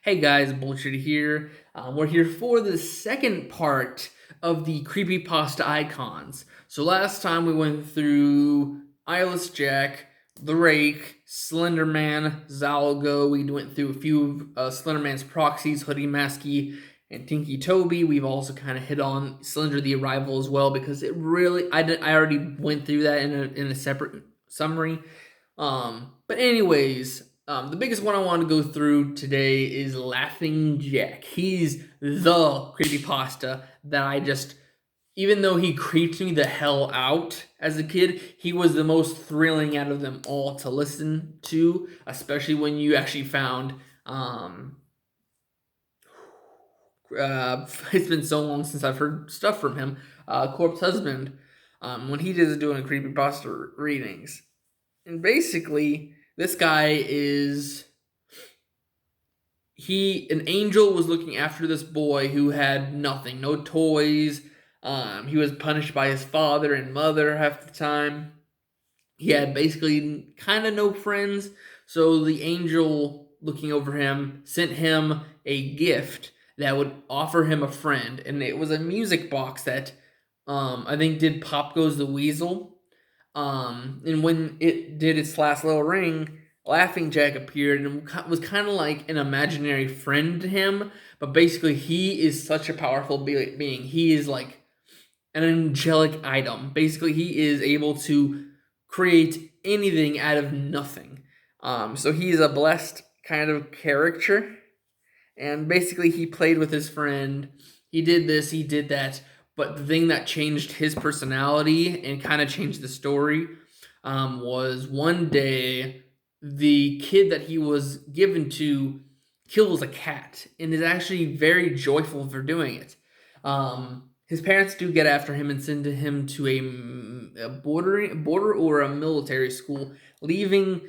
Hey guys, Bullshit here. We're here for the second part of the Creepypasta icons. So last time we went through Eyeless Jack, The Rake, Slenderman, Zalgo. We went through a few of Slenderman's proxies, Hoodie Masky, and Tinky Toby. We've also kind of hit on Slender the Arrival as well because it really, I already went through that in a separate summary. But anyways, the biggest one I want to go through today is Laughing Jack. He's the creepypasta that even though he creeped me the hell out as a kid, he was the most thrilling out of them all to listen to, especially when you actually found, it's been so long since I've heard stuff from him, Corpse Husband, when he is doing creepypasta readings. And basically, this guy is an angel was looking after this boy who had nothing, no toys. He was punished by his father and mother half the time. He had basically kind of no friends, so the angel looking over him sent him a gift that would offer him a friend, and it was a music box that I think did Pop Goes the Weasel. And when it did its last little ring, Laughing Jack appeared and was kind of like an imaginary friend to him. But basically, he is such a powerful being. He is like an angelic item. Basically, he is able to create anything out of nothing. So he's a blessed kind of character. And basically, he played with his friend. He did this, he did that. But the thing that changed his personality and kind of changed the story was one day the kid that he was given to kills a cat and is actually very joyful for doing it. His parents do get after him and send him to a border or a military school, leaving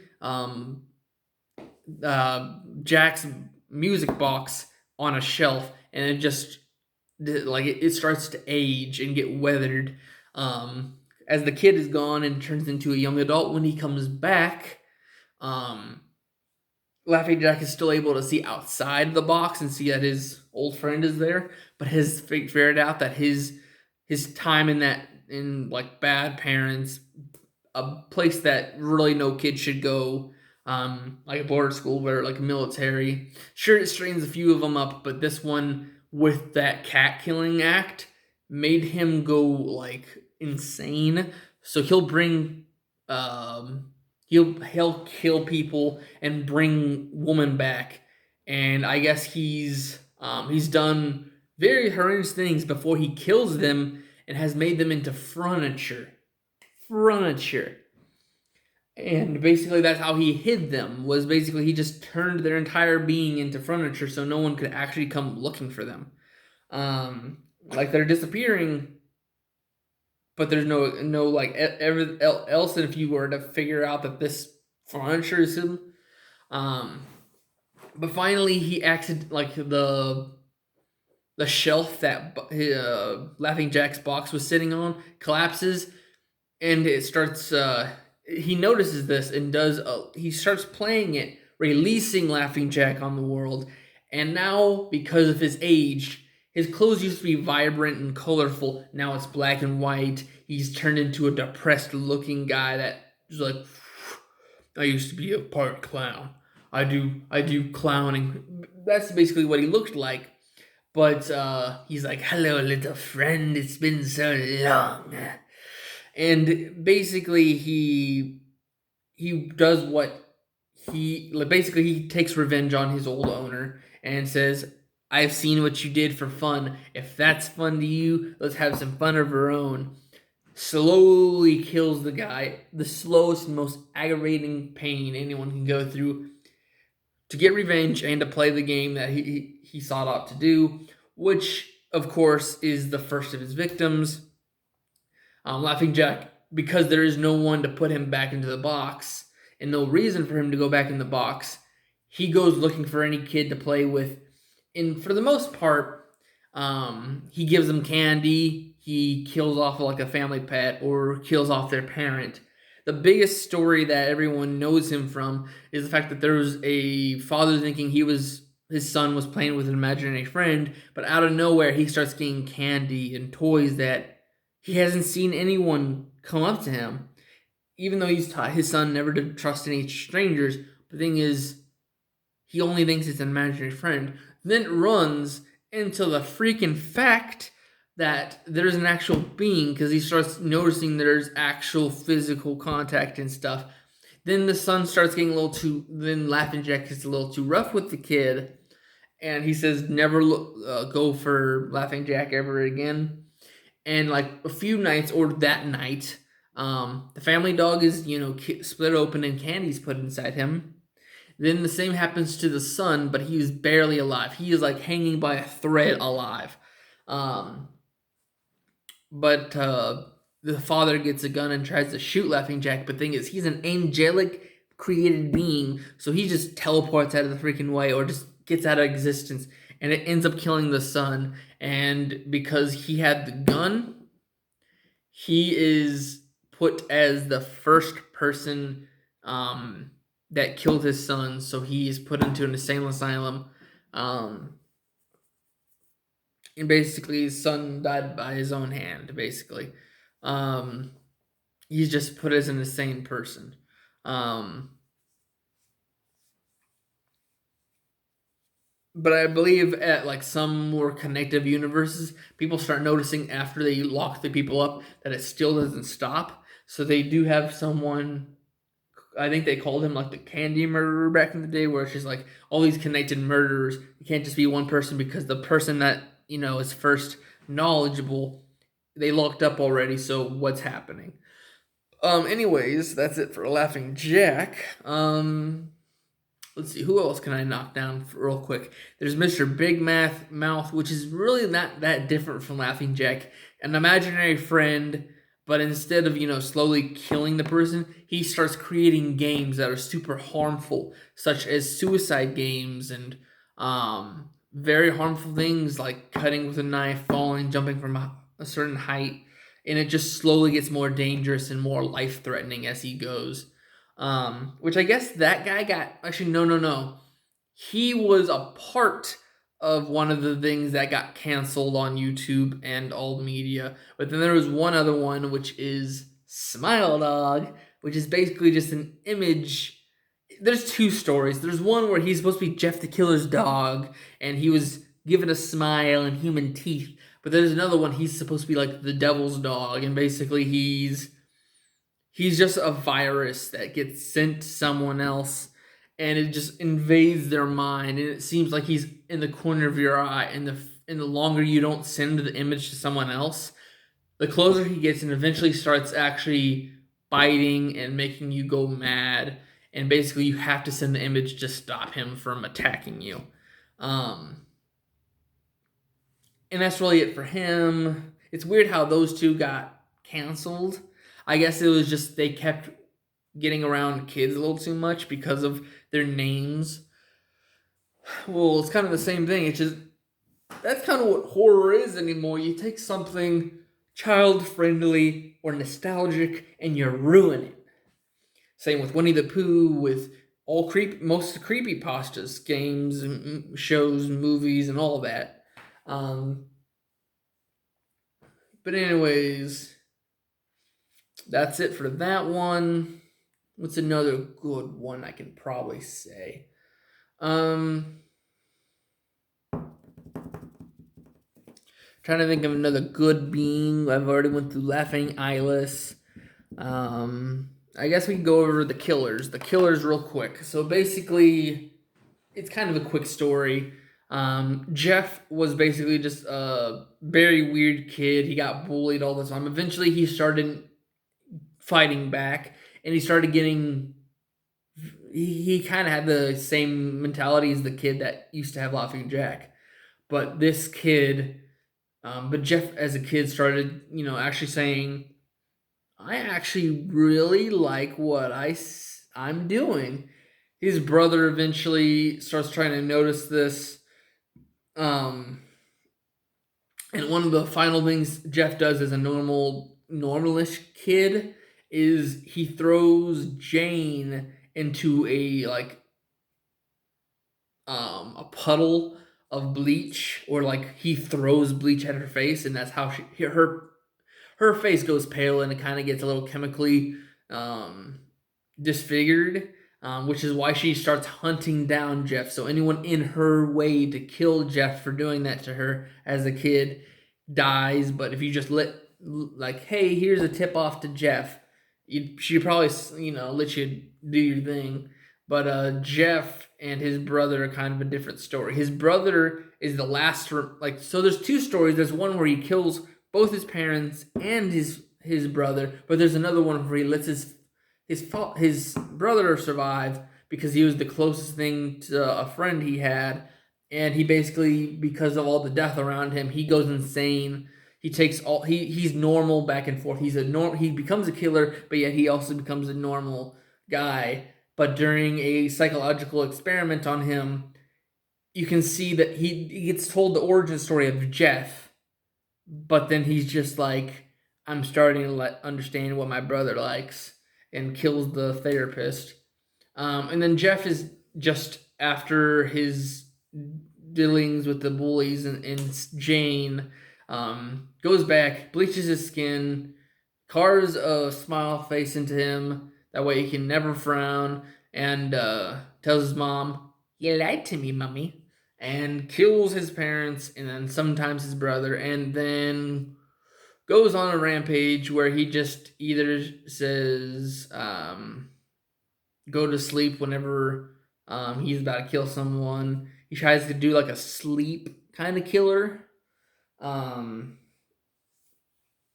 Jack's music box on a shelf, and it starts to age and get weathered. As the kid is gone and turns into a young adult, when he comes back, um, Laughing Jack is still able to see outside the box and see that his old friend is there, but has figured out that his time in like bad parents, a place that really no kid should go, like a border school where like a military. Sure, it strains a few of them up, but this one with that cat killing act made him go like insane. So he'll kill people and bring woman back, and I guess he's done very horrendous things before he kills them and has made them into furniture. And basically that's how he hid them, was basically he just turned their entire being into furniture so no one could actually come looking for them. Like they're disappearing, but there's no like else if you were to figure out that this furniture is him. But finally he acted like the shelf that Laughing Jack's box was sitting on collapses, and it starts. He notices this and he starts playing it, releasing Laughing Jack on the world. And now, because of his age, his clothes used to be vibrant and colorful. Now it's black and white. He's turned into a depressed-looking guy that is like, I used to be a part clown. I do clowning. That's basically what he looked like. But he's like, hello, little friend. It's been so long. And basically, he does what he takes revenge on his old owner and says, I've seen what you did for fun. If that's fun to you, let's have some fun of our own. Slowly kills the guy, the slowest and most aggravating pain anyone can go through, to get revenge and to play the game that he sought out to do, which, of course, is the first of his victims. Laughing Jack, because there is no one to put him back into the box and no reason for him to go back in the box, he goes looking for any kid to play with. And for the most part, he gives them candy, he kills off like a family pet, or kills off their parent. The biggest story that everyone knows him from is the fact that there was a father thinking he was his son was playing with an imaginary friend, but out of nowhere he starts getting candy and toys that he hasn't seen anyone come up to him, even though he's taught his son never to trust any strangers. The thing is, he only thinks it's an imaginary friend. Then runs into the freaking fact that there's an actual being because he starts noticing there's actual physical contact and stuff. Then the son starts getting a little too. Then Laughing Jack gets a little too rough with the kid, and he says never go for Laughing Jack ever again. And like a few nights, or that night, the family dog is split open and candy's put inside him. Then the same happens to the son, but he is barely alive. He is like hanging by a thread alive. Um, but the father gets a gun and tries to shoot Laughing Jack. But the thing is, he's an angelic created being, so he just teleports out of the freaking way, or just gets out of existence, and it ends up killing the son. And because he had the gun, he is put as the first person that killed his son. So he is put into an insane asylum. Um, and basically, his son died by his own hand, basically. Um, he's just put as an insane person. Um, but I believe at like some more connective universes, people start noticing after they lock the people up that it still doesn't stop. So they do have someone. I think they called him like the candy murderer back in the day, where it's just like all these connected murderers. It can't just be one person because the person that is first knowledgeable, they locked up already. So what's happening? Anyways, that's it for Laughing Jack. Let's see, who else can I knock down real quick? There's Mr. Big Mouth, which is really not that different from Laughing Jack. An imaginary friend, but instead of, slowly killing the person, he starts creating games that are super harmful, such as suicide games and very harmful things like cutting with a knife, falling, jumping from a certain height. And it just slowly gets more dangerous and more life threatening as he goes. Which I guess that guy got actually no. He was a part of one of the things that got canceled on YouTube and all media. But then there was one other one, which is Smile Dog, which is basically just an image. There's two stories. There's one where he's supposed to be Jeff the Killer's dog, and he was given a smile and human teeth. But there's another one, he's supposed to be like the devil's dog, and basically he's just a virus that gets sent to someone else, and it just invades their mind, and it seems like he's in the corner of your eye, and the longer you don't send the image to someone else, the closer he gets, and eventually starts actually biting and making you go mad, and basically you have to send the image to stop him from attacking you. And that's really it for him. It's weird how those two got canceled. I guess it was just they kept getting around kids a little too much because of their names. Well, it's kind of the same thing. It's just that's kind of what horror is anymore. You take something child friendly or nostalgic and you ruin it. Same with Winnie the Pooh, with most of the creepypastas, games, shows, movies, and all that. But anyways, that's it for that one. What's another good one I can probably say? Trying to think of another good being. I've already went through Laughing Eyeless. I guess we can go over the killers. The killers real quick. So basically, it's kind of a quick story. Jeff was basically just a very weird kid. He got bullied all the time. Eventually, he started fighting back, and he started getting. He kind of had the same mentality as the kid that used to have Laughing Jack, but this kid, but Jeff as a kid started, actually saying, "I actually really like what I'm doing." His brother eventually starts trying to notice this. Um, and one of the final things Jeff does as a normalish kid is he throws Jane into a a puddle of bleach, or like he throws bleach at her face, and that's how her face goes pale and it kind of gets a little chemically disfigured, which is why she starts hunting down Jeff. So anyone in her way to kill Jeff for doing that to her as a kid dies. But if you just like, hey, here's a tip off to Jeff, she probably let you do your thing. But Jeff and his brother are kind of a different story. His brother is the last so there's two stories. There's one where he kills both his parents and his brother, but there's another one where he lets his brother survive because he was the closest thing to a friend he had, and he basically, because of all the death around him, he goes insane. He takes he's normal back and forth. He becomes a killer, but yet he also becomes a normal guy. But during a psychological experiment on him, you can see that he gets told the origin story of Jeff, but then he's just like, I'm starting to understand what my brother likes, and kills the therapist. And then Jeff is just after his dealings with the bullies and Jane, goes back, bleaches his skin, carves a smile face into him. That way he can never frown, and tells his mom, "You lied to me, Mummy," and kills his parents and then sometimes his brother, and then goes on a rampage where he just either says, go to sleep whenever he's about to kill someone. He tries to do like a sleep kind of killer. Um,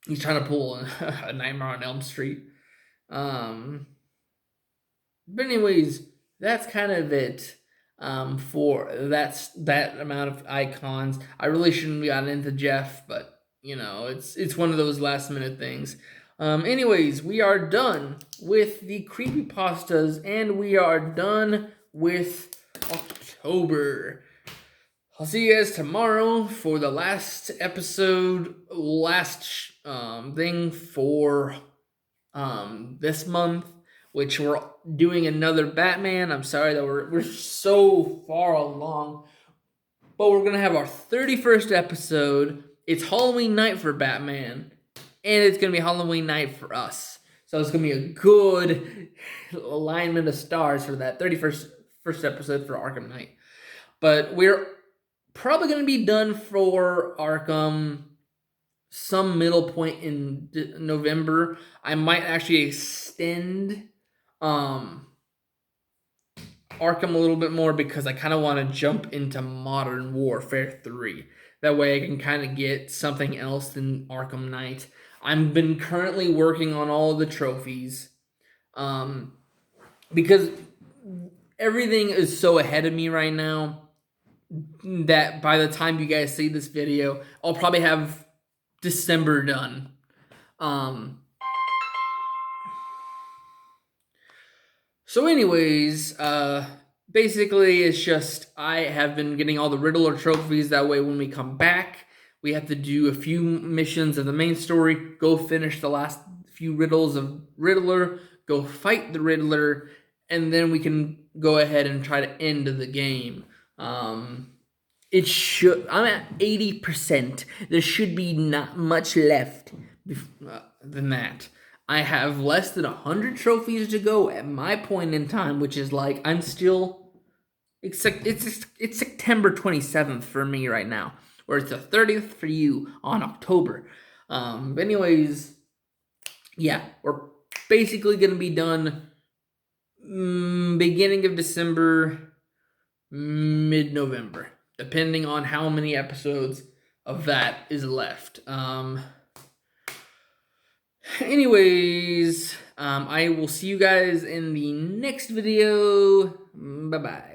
he's trying to pull a Nightmare on Elm Street. But anyways, that's kind of it for that amount of icons. I really shouldn't have gotten into Jeff, but it's one of those last minute things. Anyways, we are done with the creepypastas, and we are done with October. I'll see you guys tomorrow for the last episode, last thing for this month, which we're doing another Batman. I'm sorry that we're so far along, but we're gonna have our 31st episode. It's Halloween night for Batman, and it's gonna be Halloween night for us. So it's gonna be a good alignment of stars for that 31st episode for Arkham Knight. But we're probably gonna be done for Arkham some middle point in November. I might actually extend Arkham a little bit more because I kind of want to jump into Modern Warfare 3. That way I can kind of get something else than Arkham Knight. I've been currently working on all of the trophies because everything is so ahead of me right now that by the time you guys see this video, I'll probably have December done. So anyways, basically it's just I have been getting all the Riddler trophies. That way when we come back, we have to do a few missions of the main story, go finish the last few riddles of Riddler, go fight the Riddler, and then we can go ahead and try to end the game. I'm at 80%. There should be not much left than that. I have less than 100 trophies to go at my point in time, which is like I'm still. It's September 27th for me right now, or it's the 30th for you on October. Anyways, yeah, we're basically gonna be done beginning of December, mid-November, depending on how many episodes of that is left. Anyways, I will see you guys in the next video. Bye-bye.